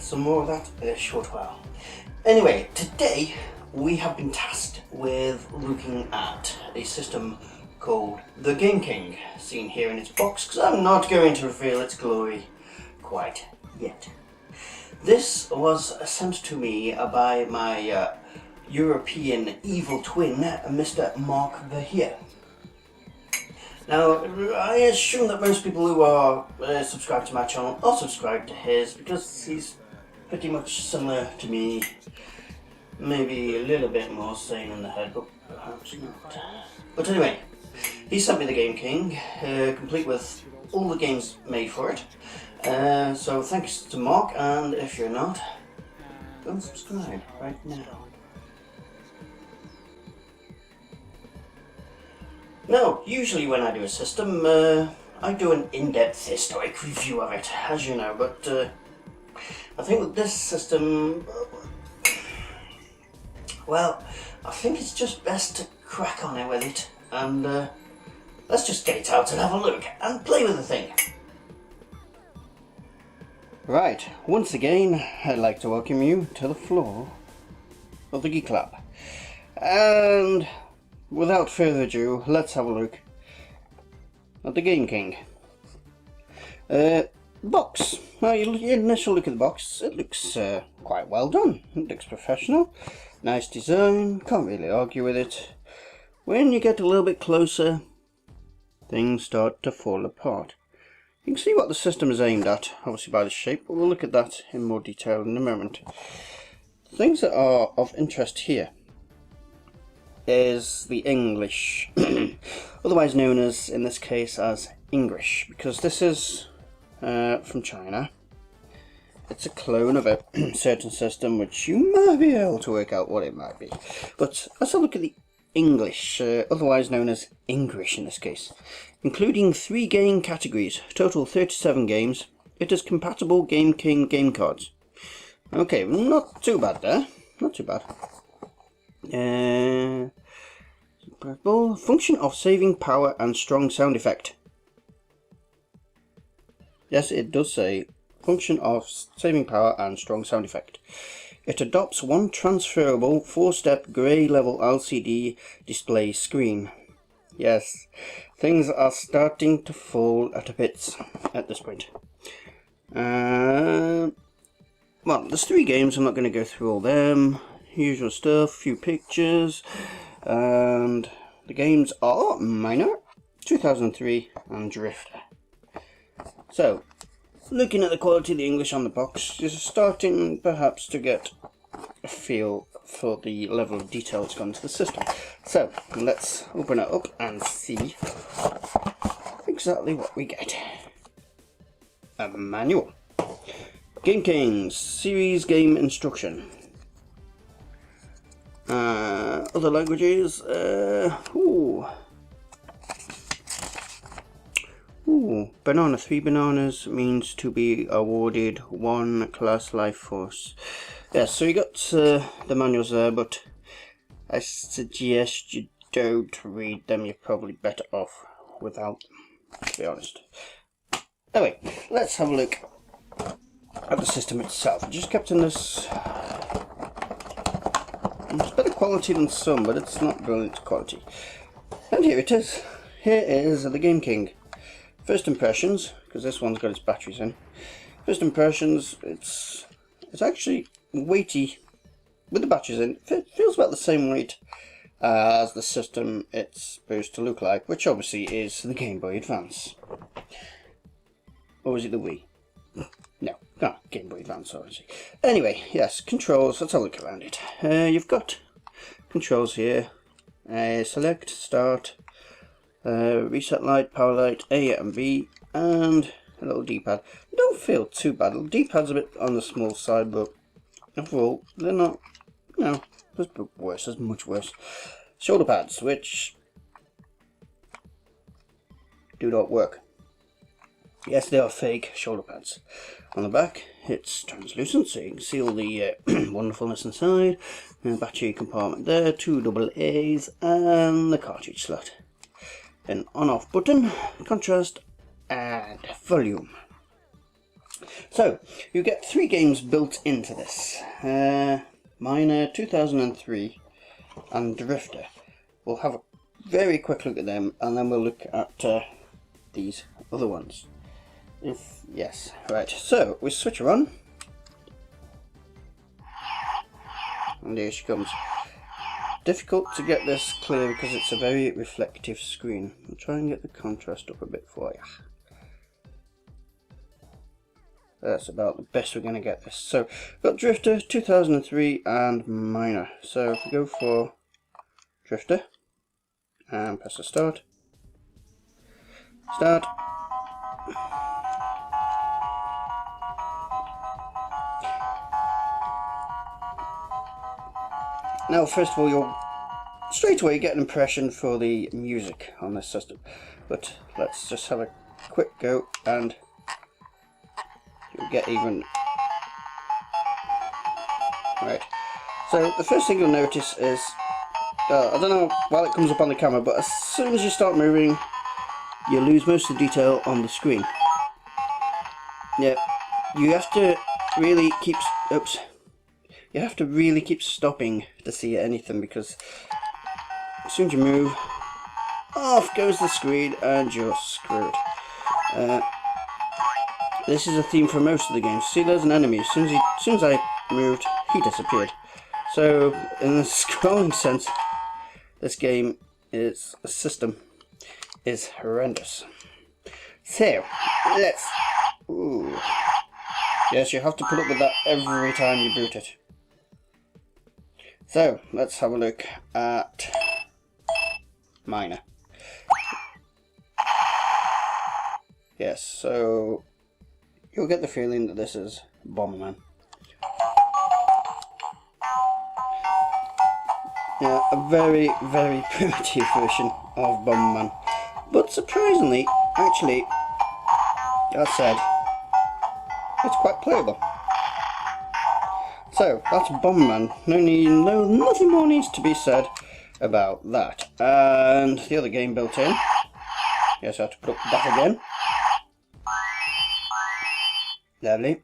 some more of that in a short while. Anyway, today we have been tasked with looking at a system called the Game King, seen here in its box, because I'm not going to reveal its glory quite yet. This was sent to me by my European evil twin, Mr. Mark Verheer. Now, I assume that most people who are subscribed to my channel are subscribed to his, because he's pretty much similar to me. Maybe a little bit more sane in the head, but perhaps not. But anyway, he sent me the Game King, complete with all the games made for it. So thanks to Mark, and if you're not, go and subscribe right now. Now, usually when I do a system, I do an in-depth historic review of it, as you know, but I think with this system, well, I think it's just best to crack on it with it, and let's just get it out and have a look, and play with the thing. Right, once again, I'd like to welcome you to the floor of the Geek Lab, and without further ado, let's have a look at the Game King. Box. Well, you initial look at the box, it looks quite well done. It looks professional. Nice design, can't really argue with it. When you get a little bit closer, things start to fall apart. You can see what the system is aimed at, obviously by the shape, but we'll look at that in more detail in a moment. Things that are of interest here is the English, otherwise known as, in this case, as English, because this is from China. It's a clone of a certain system which you might be able to work out what it might be. But let's have a look at the English, otherwise known as English in this case. Including 3 game categories, total 37 games. It is compatible Game King game cards. Okay, not too bad there, not too bad. Function of saving power and strong sound effect. Yes, it does say function of saving power and strong sound effect. It adopts one transferable 4-step grey level LCD display screen. Yes, things are starting to fall to bits at this point. Well, there's 3 games, I'm not going to go through all them. Usual stuff, few pictures, and the games are Minor, 2003 and Drifter. So, looking at the quality of the English on the box, you're starting perhaps to get a feel for the level of detail that's gone into the system. So, let's open it up and see exactly what we get. A manual. Game Kings, series game instruction. Other languages, banana. 3 bananas means to be awarded 1 class life force. Yes, so you got the manuals there, but I suggest you don't read them. You're probably better off without them, to be honest. Anyway, let's have a look at the system itself. I just kept in this. It's better quality than some, but it's not brilliant quality. And here it is. Here is the Game King. First impressions, because this one's got its batteries in. First impressions, it's actually weighty with the batteries in. It feels about the same weight as the system it's supposed to look like, which obviously is the Game Boy Advance. Or is it the Wii? No, Game Boy Advance, obviously. Anyway, yes, controls, let's have a look around it. You've got controls here. Select, start, reset light, power light, A and B, and a little D-pad. They don't feel too bad. The D-pad's a bit on the small side, but overall, they're not, you know, there's worse, there's much worse. Shoulder pads, which do not work. Yes, they are fake shoulder pads. On the back, it's translucent, so you can see all the wonderfulness inside. Battery compartment there, 2 AA's, and the cartridge slot. An on-off button, contrast, and volume. So, you get 3 games built into this. Miner, 2003 and Drifter. We'll have a very quick look at them and then we'll look at these other ones. Yes, right, so we switch her on. And here she comes. Difficult to get this clear because it's a very reflective screen. I'll try and get the contrast up a bit for you. That's about the best we're going to get this. So, we've got Drifter, 2003 and Miner. So, if we go for Drifter and press the start. Start. Now, first of all, you'll straight away get an impression for the music on this system. But let's just have a quick go and you'll get even. Right. So the first thing you'll notice is, I don't know while it comes up on the camera, but as soon as you start moving, you lose most of the detail on the screen. Yeah, you have to really keep. Oops. You have to really keep stopping to see anything because as soon as you move, off goes the screen and you're screwed. This is a theme for most of the games. See, there's an enemy. As soon as I moved, he disappeared. So, in the scrolling sense, this game is a system is horrendous. So, let's. Ooh. Yes, you have to put up with that every time you boot it. So, let's have a look at Miner. Yes, so you'll get the feeling that this is Bomberman. Yeah, a very, very primitive version of Bomberman. But surprisingly, actually, that said, it's quite playable. So, that's Bomberman. Nothing more needs to be said about that. And the other game built in, yes, I have to put up that again. Lovely.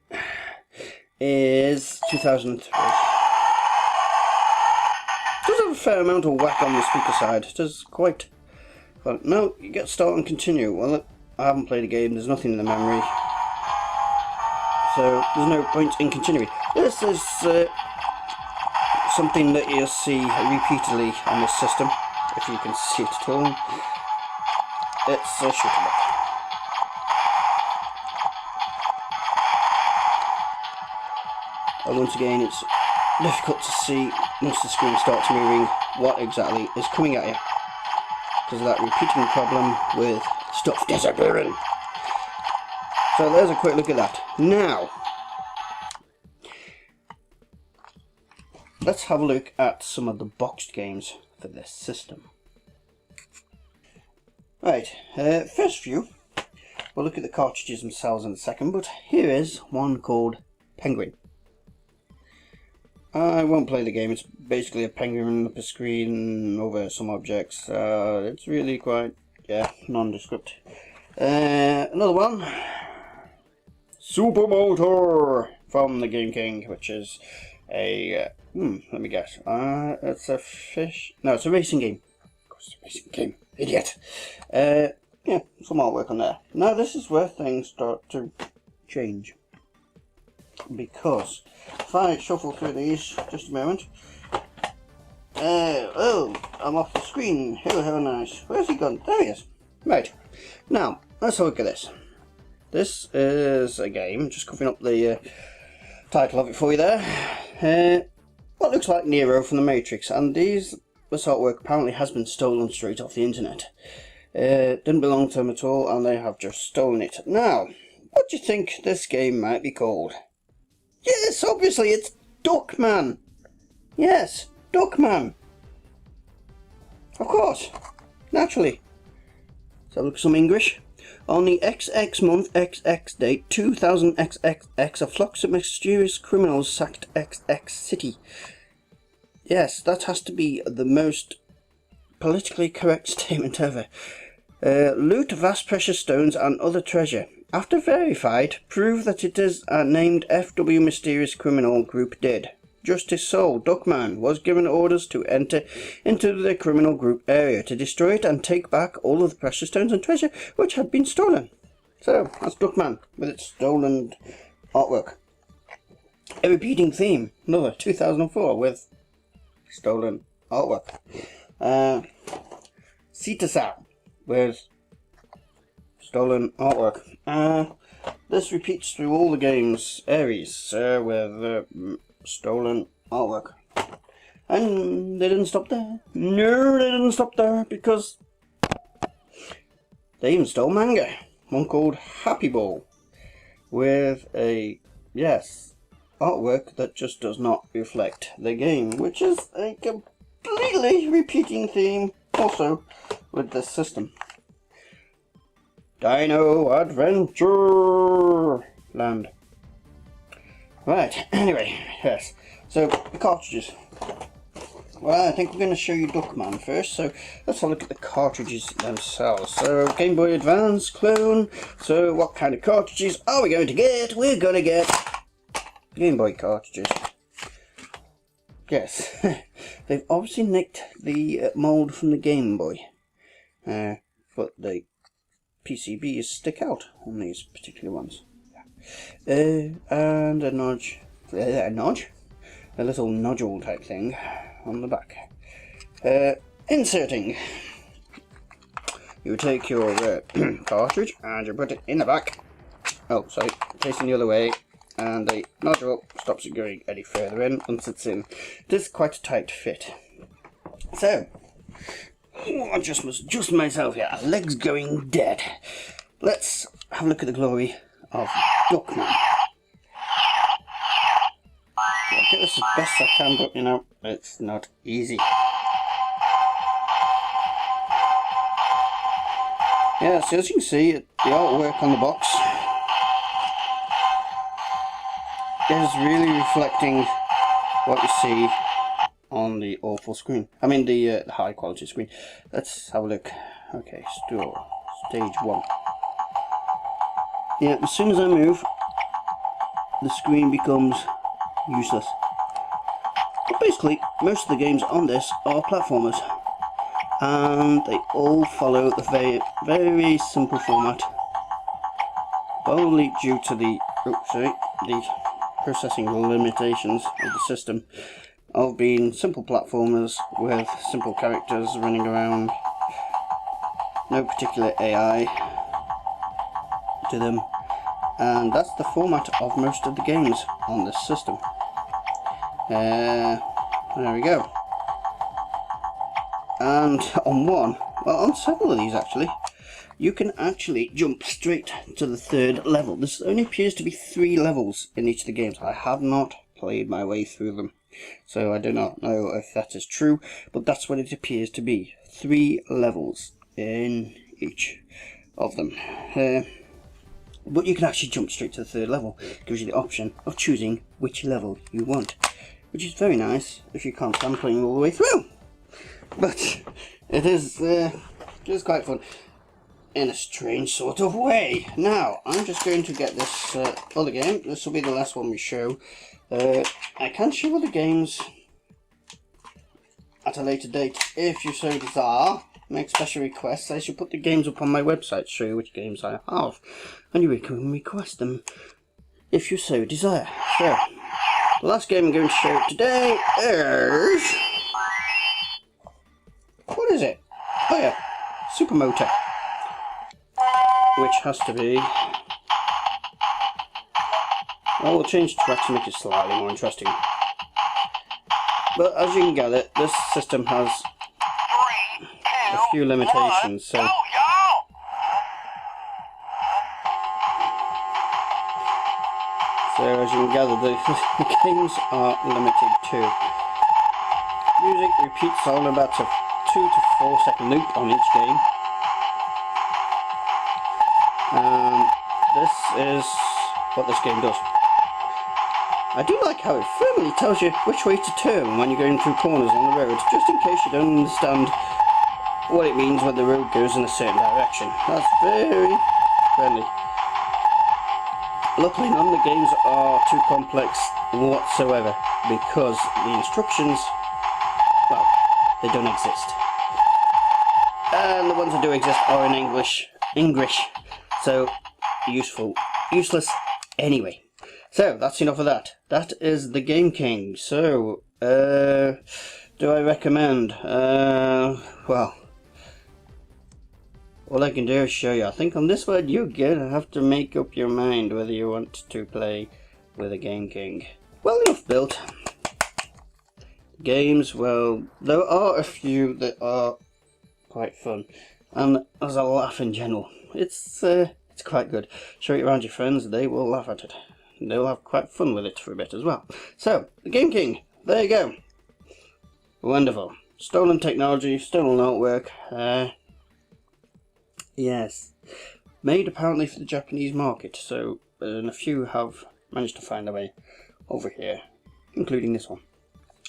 Is 2003. Does have a fair amount of whack on the speaker side. It does quite. Well, no, you get start and continue. Well, look, I haven't played a game. There's nothing in the memory, so there's no point in continuing. This is something that you'll see repeatedly on this system, if you can see it at all. It's a shoot 'em up. And once again, it's difficult to see once the screen starts moving what exactly is coming at you, because of that repeating problem with stuff disappearing. So there's a quick look at that. Now, let's have a look at some of the boxed games for this system. Right, first view, we'll look at the cartridges themselves in a second, but here is one called Penguin. I won't play the game. It's basically a penguin up a screen over some objects. It's really quite, yeah, nondescript. Another one, Supermotor from the Game King, which is a, let me guess, it's a fish, no, it's a racing game. Of course it's a racing game, idiot. Yeah, some artwork on there. Now this is where things start to change, because if I shuffle through these, just a moment. Oh, I'm off the screen. How nice. Where's he gone? There he is. Right, now let's have a look at this. This is a game, just covering up the title of it for you there. What looks like Neo from the Matrix, and this artwork apparently has been stolen straight off the internet. Didn't belong to them at all, and they have just stolen it. Now, what do you think this game might be called? Yes, obviously it's Duckman. Yes, Duckman. Of course, naturally. So look at some English. On the XX month, XX date, 2000 XXX, a flux of mysterious criminals sacked XX city. Yes, that has to be the most politically correct statement ever. Loot vast precious stones and other treasure. After verified, prove that it is a named FW Mysterious Criminal Group did. Justice Soul Duckman was given orders to enter into the criminal group area to destroy it and take back all of the precious stones and treasure which had been stolen. So, that's Duckman with its stolen artwork. A repeating theme, another 2004 with stolen artwork. Citasa with stolen artwork. This repeats through all the games. Ares with stolen artwork. And they didn't stop there. No, they didn't stop there because they even stole manga. One called Happy Ball with a, yes, artwork that just does not reflect the game, which is a completely repeating theme also with this system. Dino Adventure Land. Right, anyway, yes. So, the cartridges. Well, I think we're going to show you Duckman first, so let's have a look at the cartridges themselves. So, Game Boy Advance clone. So, what kind of cartridges are we going to get? We're going to get Game Boy cartridges. Yes, they've obviously nicked the mould from the Game Boy. But the PCBs stick out on these particular ones. And a notch, a little nodule type thing on the back. Inserting. You take your cartridge and you put it in the back. Oh, sorry, facing the other way. And the nodule stops it going any further in once it's in. It is quite a tight fit. So, I just must adjust myself here. Legs going dead. Let's have a look at the glory of Duckman. I'll get this as best I can, but you know, it's not easy. Yeah, so as you can see, the artwork on the box is really reflecting what you see on the awful screen. I mean the high quality screen. Let's have a look. Okay, stage 1. Yeah, as soon as I move, the screen becomes useless. But basically, most of the games on this are platformers, and they all follow the very simple format, only due to the processing limitations of the system of being simple platformers with simple characters running around, no particular AI to them, and that's the format of most of the games on this system. There we go. And on several of these actually, you can actually jump straight to the 3rd level. This only appears to be 3 levels in each of the games. I have not played my way through them, so I do not know if that is true, but that's what it appears to be. 3 levels in each of them. But you can actually jump straight to the 3rd level. It gives you the option of choosing which level you want, which is very nice if you can't stand playing all the way through. But it is quite fun in a strange sort of way. Now, I'm just going to get this other game. This will be the last one we show. I can show other games at a later date if you so desire. Make special requests. I shall put the games up on my website to show you which games I have, and you can request them if you so desire. So, the last game I'm going to show today is... what is it? Oh yeah, Supermotor, which has to be... well, we'll change the track to make it slightly more interesting. But as you can gather, this system has a few limitations, so as you can gather, the games are limited to music repeats on about a 2 to 4 second loop on each game, and this is what this game does. I do like how it firmly tells you which way to turn when you're going through corners on the road, just in case you don't understand what it means when the road goes in a certain direction. That's very friendly. luckily none of the games are too complex whatsoever, because the instructions, well, they don't exist. And the ones that do exist are in English, so useless anyway. So that's enough of that. That is the Game King. So, do I recommend? Well, all I can do is show you. I think on this one you're gonna have to make up your mind whether you want to play with a Game King. Well enough built. Games, well, there are a few that are quite fun, and there's a laugh in general. It's quite good. Show it around your friends, they will laugh at it. They'll have quite fun with it for a bit as well. So, the Game King, there you go. Wonderful. Stolen technology, stolen artwork. Yes. Made apparently for the Japanese market, so and a few have managed to find their way over here, including this one.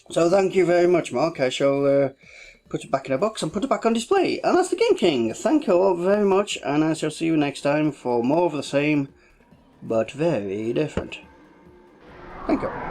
So thank you very much, Mark. I shall put it back in a box and put it back on display. And that's the Game King. Thank you all very much, and I shall see you next time for more of the same, but very different. Thank you.